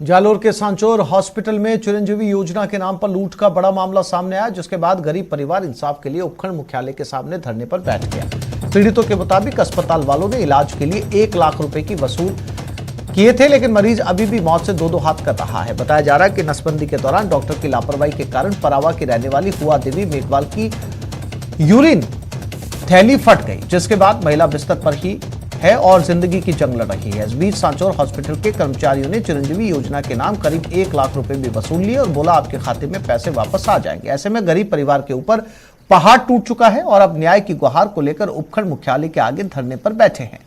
जालोर के सांचौर हॉस्पिटल में चिरंजीवी योजना के नाम पर लूट का बड़ा मामला सामने आया, जिसके बाद गरीब परिवार इंसाफ के लिए उपखंड मुख्यालय के सामने धरने पर बैठ गया। पीड़ितों के मुताबिक अस्पताल वालों ने इलाज के लिए 1 लाख रुपए की वसूल किए थे, लेकिन मरीज अभी भी मौत से दो हाथ कर रहा है। बताया जा रहा है कि नसबंदी के दौरान डॉक्टर की लापरवाही के कारण परावा की रहने वाली हुआ देवी मेघवाल की यूरिन थैली फट गई, जिसके बाद महिला बिस्तर पर ही है और जिंदगी की जंग लड़ रही है। इस बीच सांचौर हॉस्पिटल के कर्मचारियों ने चिरंजीवी योजना के नाम करीब 1 लाख रुपए भी वसूल लिए और बोला आपके खाते में पैसे वापस आ जाएंगे। ऐसे में गरीब परिवार के ऊपर पहाड़ टूट चुका है और अब न्याय की गुहार को लेकर उपखंड मुख्यालय के आगे धरने पर बैठे हैं।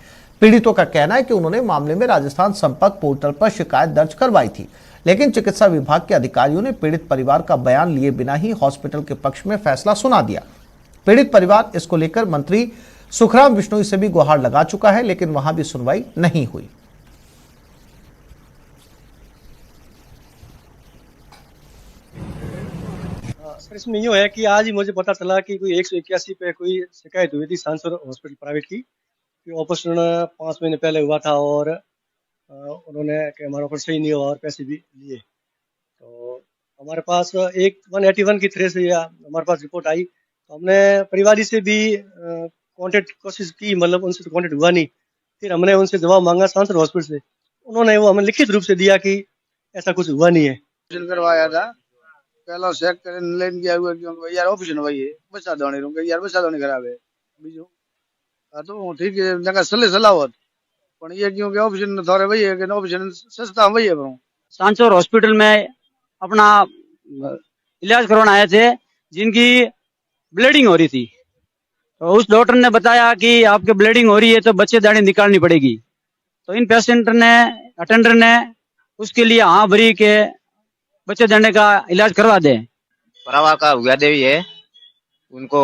पीड़ितों का कहना है कि उन्होंने मामले में राजस्थान संपर्क पोर्टल पर शिकायत दर्ज करवाई थी, लेकिन चिकित्सा विभाग के अधिकारियों ने पीड़ित परिवार का बयान लिए बिना ही हॉस्पिटल के पक्ष में फैसला सुना दिया। पीड़ित परिवार इसको लेकर मंत्री सुखराम बिश्नोई से भी गुहार लगा चुका है, लेकिन वहां भी सुनवाई नहीं हुई। सर, इसमें यूँ है कि आज ही मुझे पता चला कि कोई 181 पे कोई शिकायत हुई थी सांसौर हॉस्पिटल प्राइवेट की कि ऑपरेशन 5 महीने पहले हुआ था और उन्होंने कि हमारा ऑपरेशन सही नहीं हुआ और पैसे भी लिए। तो हमारे पास एक 181 की तरह से हमारे पास रिपोर्ट आई, तो हमने परिवारी से भी कांटेक्ट कोशिश की, मतलब उनसे तो कांटेक्ट हुआ नहीं। फिर हमने उनसे जवाब मांगा सांसद हॉस्पिटल से, उन्होंने वो हमें लिखित रूप से दिया कि ऐसा कुछ हुआ नहीं है। करवाया था पहला चेक करने लेन गया हुआ क्योंकि यार ऑपरेशन हुआ है बच्चा दौड़े रहूंगा यार बच्चा दौड़े खराब है बीजो तो ठीक है जगह सले सलावत पण ये क्योंकि ऑपरेशन थोड़े वही है कि ऑपरेशन सस्ता वही है। सांचौर हॉस्पिटल में अपना इलाज करवाने आए थे जिनकी ब्लीडिंग हो रही थी, तो उस डॉक्टर ने बताया कि आपके ब्लीडिंग हो रही है तो बच्चेदानी निकालनी पड़ेगी। तो इन पेशेंट ने अटेंडर ने उसके लिए हाँ भरी के बच्चेदानी का इलाज करवा दे। परावा का हुआ देवी है, उनको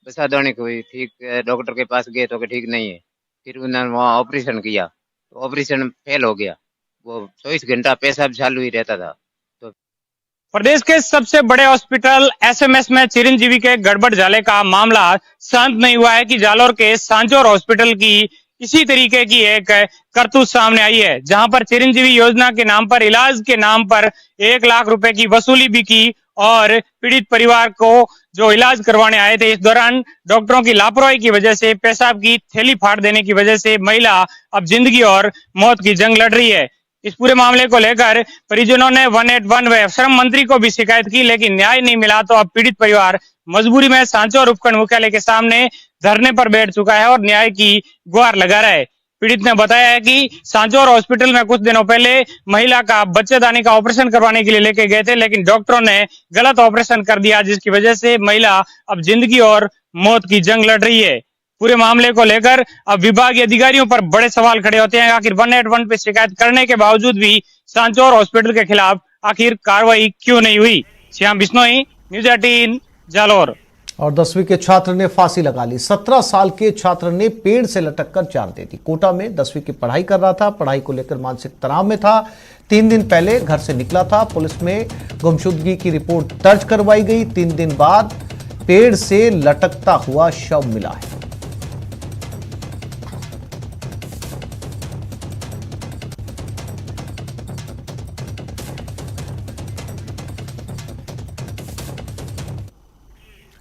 बच्चेदानी कोई ठीक डॉक्टर के पास गए तो ठीक नहीं है। फिर उन्होंने वहाँ ऑपरेशन किया तो ऑपरेशन फेल हो गया। वो 24 घंटा पेशाब चालू ही रहता था। प्रदेश के सबसे बड़े हॉस्पिटल एसएमएस में चिरंजीवी के गड़बड़ झाले का मामला शांत नहीं हुआ है कि जालोर के सांचौर हॉस्पिटल की इसी तरीके की एक करतूत सामने आई है, जहां पर चिरंजीवी योजना के नाम पर इलाज के नाम पर 1 लाख रुपए की वसूली भी की और पीड़ित परिवार को जो इलाज करवाने आए थे, इस दौरान डॉक्टरों की लापरवाही की वजह से पेशाब की थैली फाड़ देने की वजह से महिला अब जिंदगी और मौत की जंग लड़ रही है। इस पूरे मामले को लेकर परिजनों ने 181 व श्रम मंत्री को भी शिकायत की, लेकिन न्याय नहीं मिला। तो अब पीड़ित परिवार मजबूरी में सांचौर उपखंड मुख्यालय के सामने धरने पर बैठ चुका है और न्याय की गुहार लगा रहा है। पीड़ित ने बताया है कि सांचौर हॉस्पिटल में कुछ दिनों पहले महिला का बच्चेदानी का ऑपरेशन करवाने के लिए लेके गए थे, लेकिन डॉक्टरों ने गलत ऑपरेशन कर दिया, जिसकी वजह से महिला अब जिंदगी और मौत की जंग लड़ रही है। पूरे मामले को लेकर अब विभागीय अधिकारियों पर बड़े सवाल खड़े होते हैं। आखिर 181 पे शिकायत करने के बावजूद भी सांचौर हॉस्पिटल के खिलाफ आखिर कार्रवाई क्यों नहीं हुई। श्याम बिश्नोई, न्यूज 18 जालोर। और 10वीं के छात्र ने फांसी लगा ली। 17 साल के छात्र ने पेड़ से लटक कर जान दे दी। कोटा में 10वीं की पढ़ाई कर रहा था, पढ़ाई को लेकर मानसिक तनाव में था। 3 दिन पहले घर से निकला था। पुलिस में गुमशुदगी की रिपोर्ट दर्ज करवाई गई। 3 दिन बाद पेड़ से लटकता हुआ शव मिला है।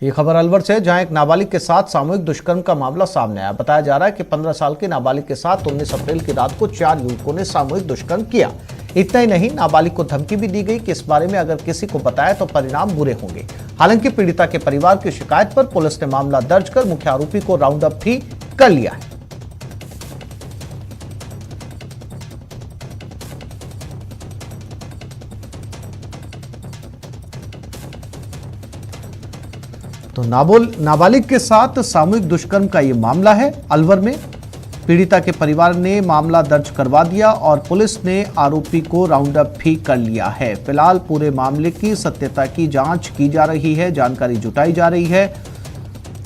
ये खबर अलवर से, जहां एक नाबालिग के साथ सामूहिक दुष्कर्म का मामला सामने आया। बताया जा रहा है कि 15 साल के नाबालिग के साथ 19 अप्रैल की रात को 4 युवकों ने सामूहिक दुष्कर्म किया। इतना ही नहीं, नाबालिग को धमकी भी दी गई कि इस बारे में अगर किसी को बताया तो परिणाम बुरे होंगे। हालांकि पीड़िता के परिवार की शिकायत पर पुलिस ने मामला दर्ज कर मुख्य आरोपी को राउंड अप भी कर लिया है। तो नाबालिग के साथ सामूहिक दुष्कर्म का यह मामला है अलवर में। पीड़िता के परिवार ने मामला दर्ज करवा दिया और पुलिस ने आरोपी को राउंड अप भी कर लिया है। फिलहाल पूरे मामले की सत्यता की जांच की जा रही है, जानकारी जुटाई जा रही है,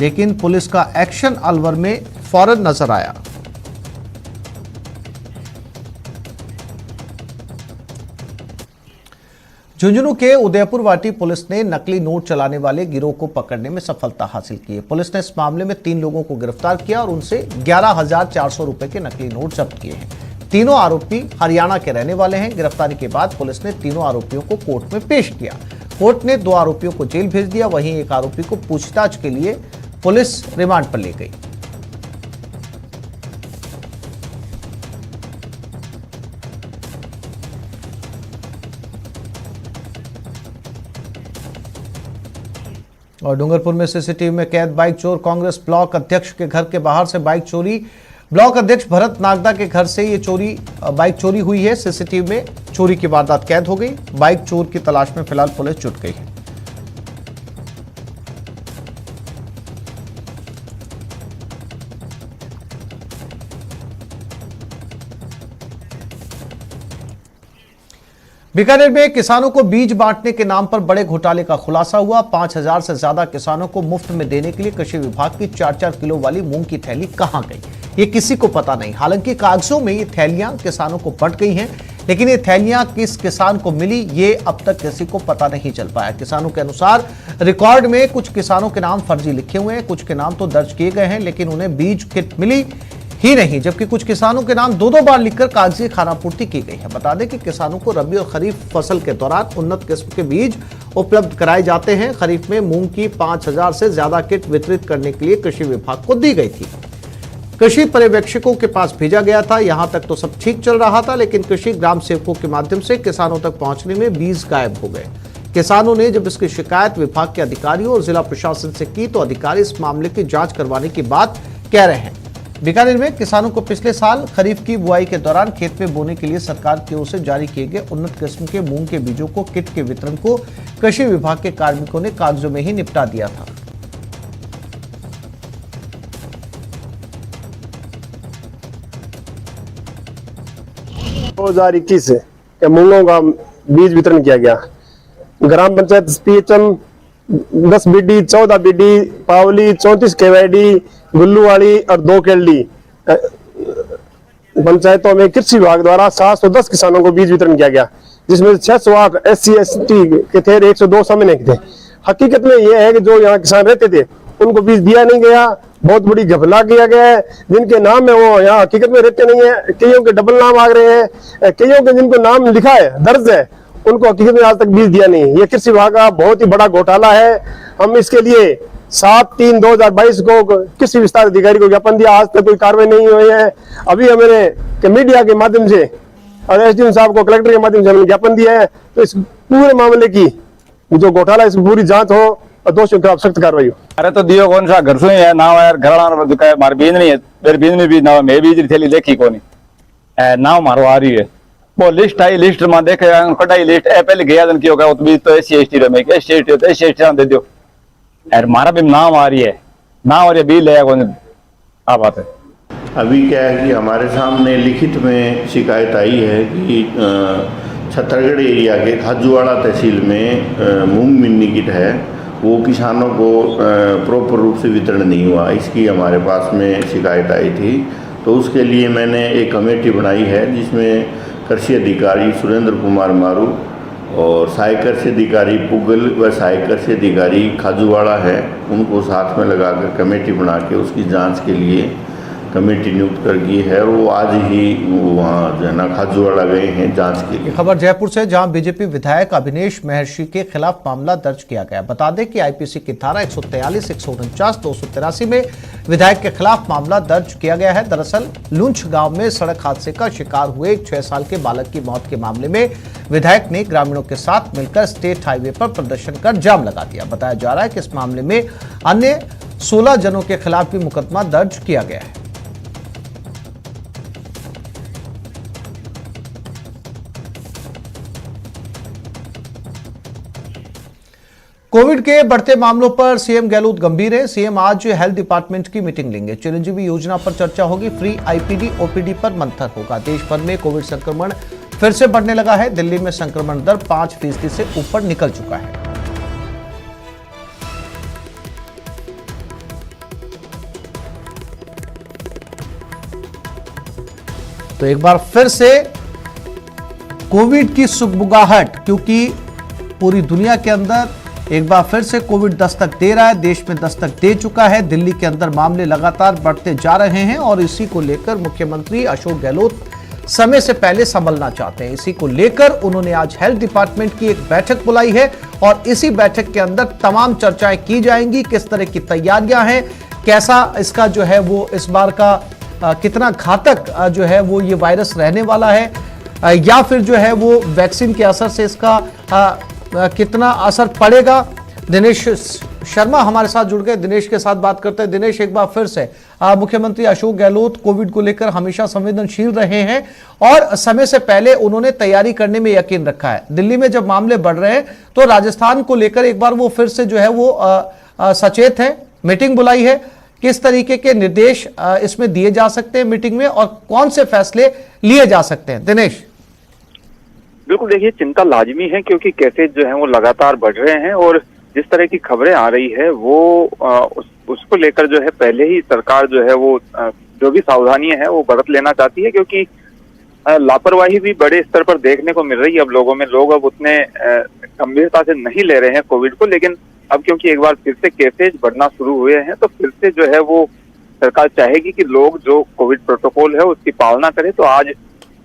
लेकिन पुलिस का एक्शन अलवर में फौरन नजर आया। झुंझुनू के उदयपुर वाटी पुलिस ने नकली नोट चलाने वाले गिरोह को पकड़ने में सफलता हासिल की है। पुलिस ने इस मामले में 3 लोगों को गिरफ्तार किया और उनसे 11,400 रुपए के नकली नोट जब्त किए हैं। तीनों आरोपी हरियाणा के रहने वाले हैं। गिरफ्तारी के बाद पुलिस ने तीनों आरोपियों को कोर्ट में पेश किया। कोर्ट ने 2 आरोपियों को जेल भेज दिया, वहीं एक आरोपी को पूछताछ के लिए पुलिस रिमांड पर ले गई। और डूंगरपुर में सीसीटीवी में कैद बाइक चोर। कांग्रेस ब्लॉक अध्यक्ष के घर के बाहर से बाइक चोरी। ब्लॉक अध्यक्ष भरत नागदा के घर से ये बाइक चोरी हुई है। सीसीटीवी में चोरी की वारदात कैद हो गई। बाइक चोर की तलाश में फिलहाल पुलिस जुट गई है। बीकानेर में किसानों को बीज बांटने के नाम पर बड़े घोटाले का खुलासा हुआ। 5000 से ज्यादा किसानों को मुफ्त में देने के लिए कृषि विभाग की 4-4 किलो वाली मूंग की थैली कहां गई, ये किसी को पता नहीं। हालांकि कागजों में ये थैलियां किसानों को बंट गई हैं, लेकिन ये थैलियां किस किसान को मिली ये अब तक किसी को पता नहीं चल पाया। किसानों के अनुसार रिकॉर्ड में कुछ किसानों के नाम फर्जी लिखे हुए हैं, कुछ के नाम तो दर्ज किए गए हैं, लेकिन उन्हें बीज किट मिली ही नहीं, जबकि कुछ किसानों के नाम 2-2 बार लिखकर कागजी खानापूर्ति की गई है। बता दें कि किसानों को रबी और खरीफ फसल के दौरान उन्नत किस्म के बीज उपलब्ध कराए जाते हैं। खरीफ में मूंग की 5000 से ज्यादा किट वितरित करने के लिए कृषि विभाग को दी गई थी। कृषि पर्यवेक्षकों के पास भेजा गया था। यहां तक तो सब ठीक चल रहा था, लेकिन कृषि ग्राम सेवकों के माध्यम से किसानों तक पहुंचने में बीज गायब हो गए। किसानों ने जब इसकी शिकायत विभाग के अधिकारियों और जिला प्रशासन से की तो अधिकारी इस मामले की जांच करवाने की बात कह रहे हैं। बीकानेर में किसानों को पिछले साल खरीफ की बुआई के दौरान खेत में बोने के लिए सरकार की ओर से जारी किए गए उन्नत किस्म के मूंग के बीजों को किट के वितरण को कृषि विभाग के कार्मिकों ने कागजों में ही निपटा दिया था। 2021 के मूंगों का बीज वितरण किया गया। ग्राम पंचायत पीएचएम 10 बीडी, 14 बीडी, पावली, 34 केवाईडी, गुल्लूवाड़ी और 2 केल्डी पंचायतों में कृषि विभाग द्वारा 710 किसानों को बीज वितरण किया गया, जिसमें 608 SC ST के थे, 102 सामान्य के थे। हकीकत में यह है कि जो यहाँ किसान रहते थे उनको बीज दिया नहीं गया, बहुत बड़ी घपला किया गया है। जिनके नाम है वो यहाँ हकीकत में रहते नहीं है, कईयों के डबल नाम आ रहे हैं, कईयों के जिनको नाम लिखा है दर्ज है उनको हकीकत में आज तक बीज दिया नहीं। ये कृषि विभाग का बहुत ही बड़ा घोटाला है। हम इसके लिए 7/3/2022 को कृषि विस्तार अधिकारी को ज्ञापन दिया, आज तक कोई कार्रवाई नहीं हुई है। अभी हमने मीडिया के माध्यम से और SDM साहब को कलेक्टर के माध्यम से हमने ज्ञापन दिया है, तो इस पूरे मामले की जो घोटाला इसकी पूरी जांच हो और दोषियों के खिलाफ सख्त कार्रवाई हो। अरे तो दियो कौन सा घर से है ना यार, घर दुकान मार बीज नहीं है, मेरे बीज में भी ना मैं बीज थैली देखी कोनी ना मारो आ रही है। वो लिस्ट आई, लिस्ट में देखे कटाई लिस्ट पहले गया दिन की होगा वो बीज तो SC ST में SC ST तो SC ST दे दो यार, मारा भी नाम आ रही है ना, और ये बीज ले कौन आ बात है। अभी क्या है कि हमारे सामने लिखित में शिकायत आई है कि छत्तरगढ़ एरिया के खाजूवाड़ा तहसील में मूंग मिन्नी किट है, वो किसानों को प्रॉपर रूप से वितरण नहीं हुआ, इसकी हमारे पास में शिकायत आई थी। तो उसके लिए मैंने एक कमेटी बनाई है जिसमें कृषि अधिकारी सुरेंद्र कुमार मारू और सहायक कृषि अधिकारी पुगल व सहायक कृषि अधिकारी खाजूवाड़ा है, उनको साथ में लगाकर कमेटी बना के उसकी जांच के लिए कमेटी नियुक्त कर गई है। वो आज ही वहाँ जो है ना खाजूवाड़ा गए हैं जांच के लिए। खबर जयपुर से, जहां बीजेपी विधायक अभिनेश महर्षि के खिलाफ मामला दर्ज किया गया। बता दें कि IPC की धारा 143, 149, 283 में विधायक के खिलाफ मामला दर्ज किया गया है। दरअसल लुंच गांव में सड़क हादसे का शिकार हुए एक 6 साल के बालक की मौत के मामले में विधायक ने ग्रामीणों के साथ मिलकर स्टेट हाईवे पर प्रदर्शन कर जाम लगा दिया। बताया जा रहा है कि इस मामले में अन्य 16 जनों के खिलाफ भी मुकदमा दर्ज किया गया है। कोविड के बढ़ते मामलों पर सीएम गहलोत गंभीर है। सीएम आज हेल्थ डिपार्टमेंट की मीटिंग लेंगे। चिरंजीवी योजना पर चर्चा होगी। फ्री IPD OPD पर मंथन होगा। देश भर में कोविड संक्रमण फिर से बढ़ने लगा है। दिल्ली में संक्रमण दर 5% से ऊपर निकल चुका है। तो एक बार फिर से कोविड की सुगबुगाहट, क्योंकि पूरी दुनिया के अंदर एक बार फिर से कोविड दस्तक दे रहा है, देश में दस्तक दे चुका है। दिल्ली के अंदर मामले लगातार बढ़ते जा रहे हैं और इसी को लेकर मुख्यमंत्री अशोक गहलोत समय से पहले संभलना चाहते हैं। इसी को लेकर उन्होंने आज हेल्थ डिपार्टमेंट की एक बैठक बुलाई है और इसी बैठक के अंदर तमाम चर्चाएं की जाएंगी। किस तरह की तैयारियां हैं, कैसा इसका जो है वो इस बार का कितना घातक जो है वो ये वायरस रहने वाला है, या फिर जो है वो वैक्सीन के असर से इसका कितना असर पड़ेगा। दिनेश शर्मा हमारे साथ जुड़ गए, दिनेश के साथ बात करते हैं। दिनेश, एक बार फिर से मुख्यमंत्री अशोक गहलोत कोविड को लेकर हमेशा संवेदनशील रहे हैं और समय से पहले उन्होंने तैयारी करने में यकीन रखा है। दिल्ली में जब मामले बढ़ रहे हैं तो राजस्थान को लेकर एक बार वो फिर से जो है वो सचेत है, मीटिंग बुलाई है। किस तरीके के निर्देश इसमें दिए जा सकते हैं मीटिंग में और कौन से फैसले लिए जा सकते हैं? दिनेश। बिल्कुल, देखिए चिंता लाजमी है क्योंकि केसेज जो है वो लगातार बढ़ रहे हैं और जिस तरह की खबरें आ रही है वो उसको लेकर जो है पहले ही सरकार जो है वो जो भी सावधानियां है वो बरत लेना चाहती है, क्योंकि लापरवाही भी बड़े स्तर पर देखने को मिल रही है अब लोगों में। लोग अब उतने गंभीरता से नहीं ले रहे हैं कोविड को, लेकिन अब क्योंकि एक बार फिर से केसेज बढ़ना शुरू हुए हैं तो फिर से जो है वो सरकार चाहेगी कि लोग जो कोविड प्रोटोकॉल है उसकी पालना करें। तो आज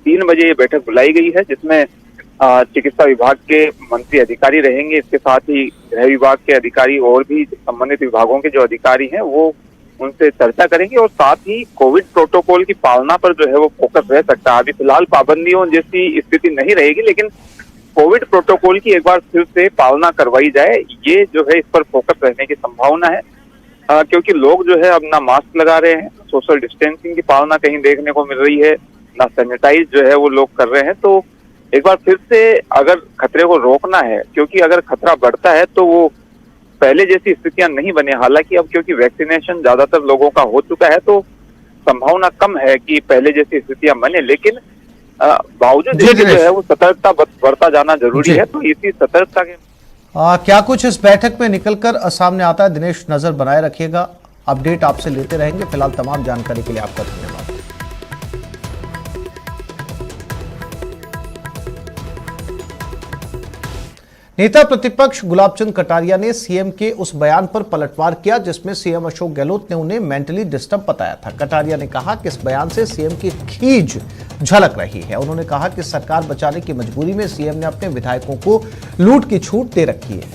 3 बजे ये बैठक बुलाई गई है जिसमें चिकित्सा विभाग के मंत्री अधिकारी रहेंगे, इसके साथ ही गृह विभाग के अधिकारी और भी संबंधित विभागों के जो अधिकारी हैं वो उनसे चर्चा करेंगे और साथ ही कोविड प्रोटोकॉल की पालना पर जो है वो फोकस रह सकता है। अभी फिलहाल पाबंदियों जैसी स्थिति नहीं रहेगी, लेकिन कोविड प्रोटोकॉल की एक बार फिर से पालना करवाई जाए, ये जो है इस पर फोकस रहने की संभावना है, क्योंकि लोग जो है अब ना मास्क लगा रहे हैं, सोशल डिस्टेंसिंग की पालना कहीं देखने को मिल रही है, ना सैनिटाइज जो है वो लोग कर रहे हैं। तो एक बार फिर से अगर खतरे को रोकना है, क्योंकि अगर खतरा बढ़ता है तो वो पहले जैसी स्थितियां नहीं बने। हालांकि अब क्योंकि वैक्सीनेशन ज्यादातर लोगों का हो चुका है तो संभावना कम है कि पहले जैसी स्थितियां बने, लेकिन बावजूद इसके जो है वो सतर्कता बरता जाना जरूरी है। तो इसी सतर्कता के क्या कुछ इस बैठक में निकलकर सामने आता है, दिनेश नजर बनाए रखिएगा, अपडेट आपसे लेते रहेंगे। फिलहाल तमाम जानकारी के लिए आपका धन्यवाद। नेता प्रतिपक्ष गुलाबचंद कटारिया ने सीएम के उस बयान पर पलटवार किया जिसमें सीएम अशोक गहलोत ने उन्हें मेंटली डिस्टर्ब बताया था। कटारिया ने कहा कि इस बयान से सीएम की खींच झलक रही है। उन्होंने कहा कि सरकार बचाने की मजबूरी में सीएम ने अपने विधायकों को लूट की छूट दे रखी है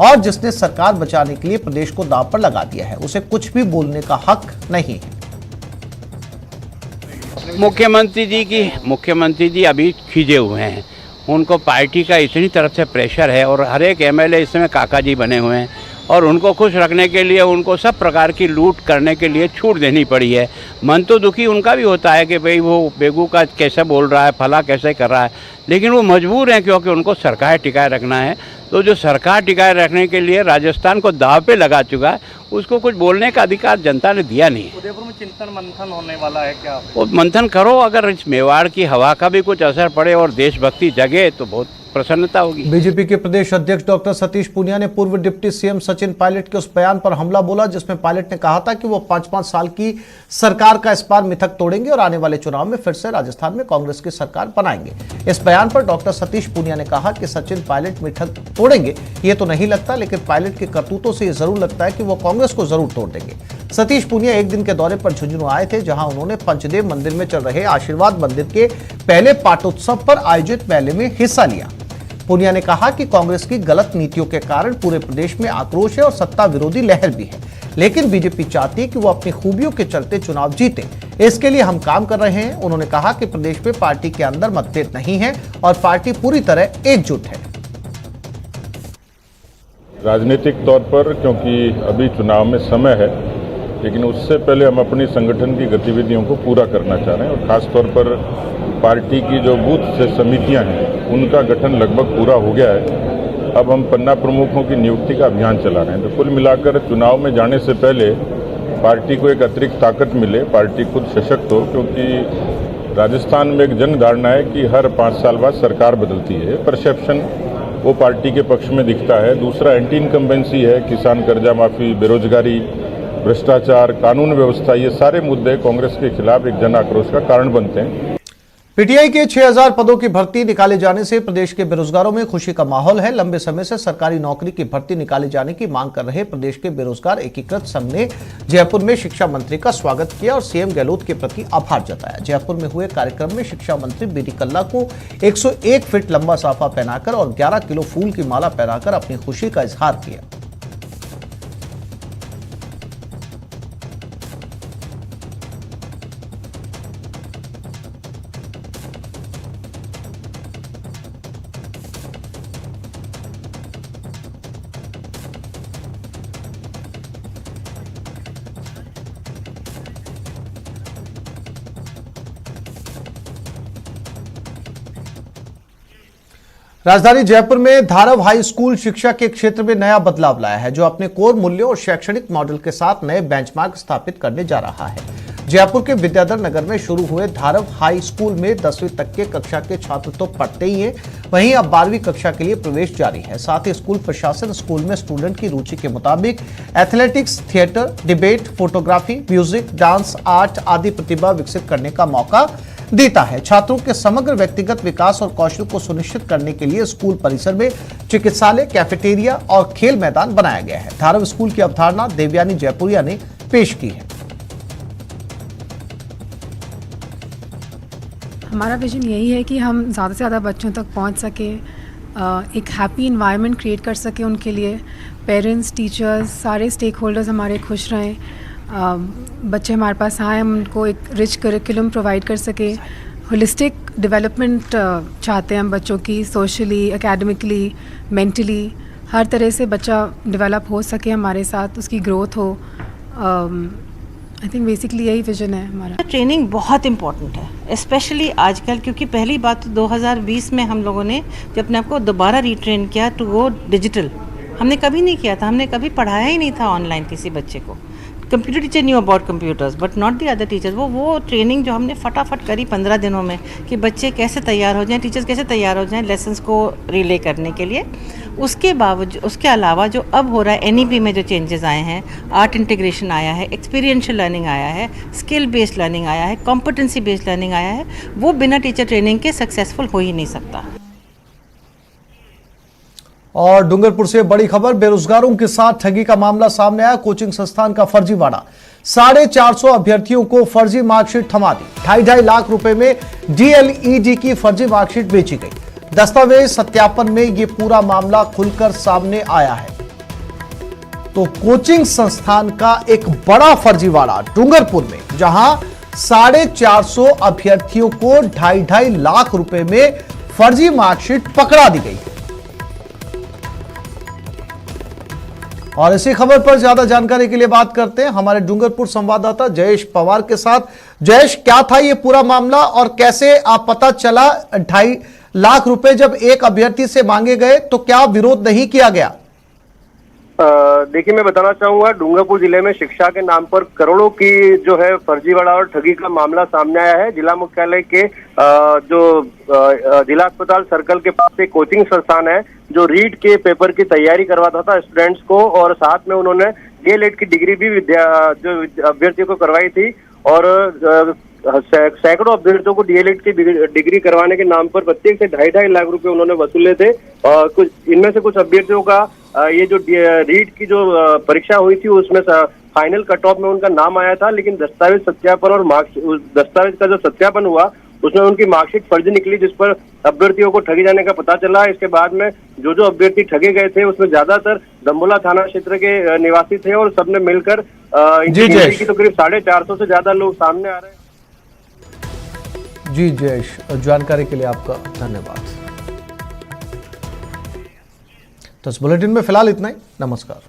और जिसने सरकार बचाने के लिए प्रदेश को दांव पर लगा दिया है उसे कुछ भी बोलने का हक नहीं है। मुख्यमंत्री जी अभी खींचे हुए हैं, उनको पार्टी का इतनी तरफ से प्रेशर है और हर एक एमएलए इस समय काका जी बने हुए हैं और उनको खुश रखने के लिए उनको सब प्रकार की लूट करने के लिए छूट देनी पड़ी है। मन तो दुखी उनका भी होता है कि भाई वो बेगू का कैसे बोल रहा है, फला कैसे कर रहा है, लेकिन वो मजबूर हैं क्योंकि उनको सरकार टिकाए रखना है। तो जो सरकार टिकाए रखने के लिए राजस्थान को दाव पे लगा चुका है उसको कुछ बोलने का अधिकार जनता ने दिया नहीं है। उदयपुर में चिंतन मंथन होने वाला है क्या? वो मंथन करो, अगर इस मेवाड़ की हवा का भी कुछ असर पड़े और देशभक्ति जगे तो बहुत प्रसन्नता होगी। बीजेपी के प्रदेश अध्यक्ष डॉक्टर सतीश पूनिया ने पूर्व डिप्टी सीएम सचिन पायलट के उस बयान पर हमला बोला जिसमें पायलट ने कहा था कि वो 5-5 साल की सरकार का इस बार मिथक तोड़ेंगे और आने वाले चुनाव में फिर से राजस्थान में कांग्रेस की सरकार बनाएंगे। इस बयान पर डॉक्टर सतीश पूनिया ने कहा कि सचिन पायलट मिथक तोड़ेंगे ये तो नहीं लगता, लेकिन पायलट के करतूतों से ये जरूर लगता है कि वो कांग्रेस को जरूर तोड़ देंगे। सतीश पूनिया एक दिन के दौरे पर झुंझुनू आए थे जहां उन्होंने पंचदेव मंदिर में चल रहे आशीर्वाद मंदिर के पहले पाटोत्सव पर आयोजित मेले में हिस्सा लिया। पूनिया ने कहा कि कांग्रेस की गलत नीतियों के कारण पूरे प्रदेश में आक्रोश है और सत्ता विरोधी लहर भी है, लेकिन बीजेपी चाहती है कि वो अपनी खूबियों के चलते चुनाव जीते। इसके लिए हम काम कर रहे हैं। उन्होंने कहा कि प्रदेश में पार्टी के अंदर मतभेद नहीं है और पार्टी पूरी तरह एकजुट है। राजनीतिक तौर पर क्योंकि अभी चुनाव में समय है, लेकिन उससे पहले हम अपनी संगठन की गतिविधियों को पूरा करना चाह रहे हैं और खास तौर पर पार्टी की जो बूथ से समितियां हैं उनका गठन लगभग पूरा हो गया है। अब हम पन्ना प्रमुखों की नियुक्ति का अभियान चला रहे हैं। तो कुल मिलाकर चुनाव में जाने से पहले पार्टी को एक अतिरिक्त ताकत मिले, पार्टी खुद सशक्त हो, क्योंकि राजस्थान में एक जन धारणा है कि हर 5 साल बाद सरकार बदलती है। परसेप्शन वो पार्टी के पक्ष में दिखता है। दूसरा एंटी इनकम्बेंसी है, किसान कर्जा माफी, बेरोजगारी, भ्रष्टाचार, कानून व्यवस्था, ये सारे मुद्दे कांग्रेस के खिलाफ एक जन आक्रोश का कारण बनते हैं। पीटीआई के 6000 पदों की भर्ती निकाले जाने से प्रदेश के बेरोजगारों में खुशी का माहौल है। लंबे समय से सरकारी नौकरी की भर्ती निकाले जाने की मांग कर रहे प्रदेश के बेरोजगार एकीकृत संघ ने जयपुर में शिक्षा मंत्री का स्वागत किया और सीएम गहलोत के प्रति आभार जताया। जयपुर में हुए कार्यक्रम में शिक्षा मंत्री बीडी कल्ला को 101 फीट लंबा साफा पहनाकर और 11 किलो फूल की माला पहनाकर अपनी खुशी का इजहार किया। राजधानी जयपुर में धारव हाई स्कूल शिक्षा के क्षेत्र में नया बदलाव लाया है, जो अपने कोर मूल्यों और शैक्षणिक मॉडल के साथ नए बेंचमार्क स्थापित करने जा रहा है। जयपुर के विद्याधर नगर में शुरू हुए धारव हाई स्कूल में 10वीं तक के कक्षा के छात्र तो पढ़ते ही हैं, वहीं अब 12वीं कक्षा के लिए प्रवेश जारी है। साथ ही स्कूल प्रशासन स्कूल में स्टूडेंट की रुचि के मुताबिक athletics, theatre, debate, photography, music, dance, art आदि प्रतिभा विकसित करने का मौका देता है। छात्रों के समग्र व्यक्तिगत विकास और कौशल को सुनिश्चित करने के लिए स्कूल परिसर में चिकित्सालय, कैफेटेरिया और खेल मैदान बनाया गया है। धारव स्कूल की अवधारणा देवयानी जयपुरिया ने पेश की है। हमारा विजन यही है कि हम ज़्यादा से ज़्यादा बच्चों तक पहुंच सके, एक हैप्पी इन्वायरमेंट क्रिएट कर सके उनके लिए। पेरेंट्स, टीचर्स, सारे स्टेक होल्डर्स हमारे खुश रहें, बच्चे हमारे पास आए, हम उनको एक रिच करिकुलम प्रोवाइड कर सके। होलिस्टिक डेवलपमेंट चाहते हैं हम बच्चों की, सोशली, एकेडमिकली, मेंटली, हर तरह से बच्चा डेवलप हो सके हमारे साथ, उसकी ग्रोथ हो। आई थिंक बेसिकली यही विजन है हमारा। ट्रेनिंग बहुत इम्पॉर्टेंट है, स्पेशली आजकल, क्योंकि पहली बात तो 2020 में हम लोगों ने जब अपने आपको दोबारा रीट्रेन किया टू गो डिजिटल, हमने कभी नहीं किया था, हमने कभी पढ़ाया ही नहीं था ऑनलाइन किसी बच्चे को। Computer teacher knew about computers but not the other teachers. वो ट्रेनिंग जो हमने फटाफट करी 15 दिनों में कि बच्चे कैसे तैयार हो जाएं, टीचर्स कैसे तैयार हो जाएं लेसन्स को रिले करने के लिए। उसके बावजूद, उसके अलावा जो अब हो रहा है एनईपी में जो चेंजेस आए हैं, आर्ट इंटीग्रेशन आया है, एक्सपीरियंशियल लर्निंग आया है, स्किल बेस्ड लर्निंग आया है, कॉम्पिटेंसी बेस्ड लर्निंग आया है, वो बिना टीचर ट्रेनिंग के सक्सेसफुल हो ही नहीं सकता। और डूंगरपुर से बड़ी खबर, बेरोजगारों के साथ ठगी का मामला सामने आया। कोचिंग संस्थान का फर्जीवाड़ा, 450 अभ्यर्थियों को फर्जी मार्कशीट थमा दी। 2.5 लाख रुपए में डीएलईडी की फर्जी मार्कशीट बेची गई। दस्तावेज सत्यापन में यह पूरा मामला खुलकर सामने आया है। तो कोचिंग संस्थान का एक बड़ा फर्जीवाड़ा डूंगरपुर में, जहां 450 अभ्यर्थियों को 2.5 लाख रुपए में फर्जी मार्कशीट पकड़ा दी गई। और इसी खबर पर ज्यादा जानकारी के लिए बात करते हैं हमारे डूंगरपुर संवाददाता जयेश पवार के साथ। जयेश, क्या था ये पूरा मामला और कैसे आप पता चला 2.5 लाख रुपए जब एक अभ्यर्थी से मांगे गए तो क्या विरोध नहीं किया गया? देखिए, मैं बताना चाहूंगा, डूंगरपुर जिले में शिक्षा के नाम पर करोड़ों की जो है फर्जीवाड़ा और ठगी का मामला सामने आया है। जिला मुख्यालय के जो जिला अस्पताल सर्कल के पास एक कोचिंग संस्थान है जो रीट के पेपर की तैयारी करवाता था स्टूडेंट्स को, और साथ में उन्होंने डीएलएड की डिग्री भी जो अभ्यर्थियों को करवाई थी। और सैकड़ों अभ्यर्थियों को डीएलएड की डिग्री करवाने के नाम पर प्रत्येक से 2.5 लाख रुपए उन्होंने वसूले थे। और कुछ इनमें से कुछ अभ्यर्थियों का ये जो रीट की जो परीक्षा हुई थी उसमें फाइनल कट ऑफ में उनका नाम आया था, लेकिन दस्तावेज सत्यापन और दस्तावेज का जो सत्यापन हुआ उसमें उनकी मार्कशीट फर्जी निकली, जिस पर अभ्यर्थियों को ठगी जाने का पता चला। इसके बाद में जो अभ्यर्थी ठगे गए थे उसमें ज्यादातर दम्बोला थाना क्षेत्र के निवासी थे और सबने मिलकर की तो करीब 450 से ज्यादा लोग सामने आ रहे हैं। जी जयेश, जानकारी के लिए आपका धन्यवाद। तो इस बुलेटिन में फिलहाल इतना ही। नमस्कार।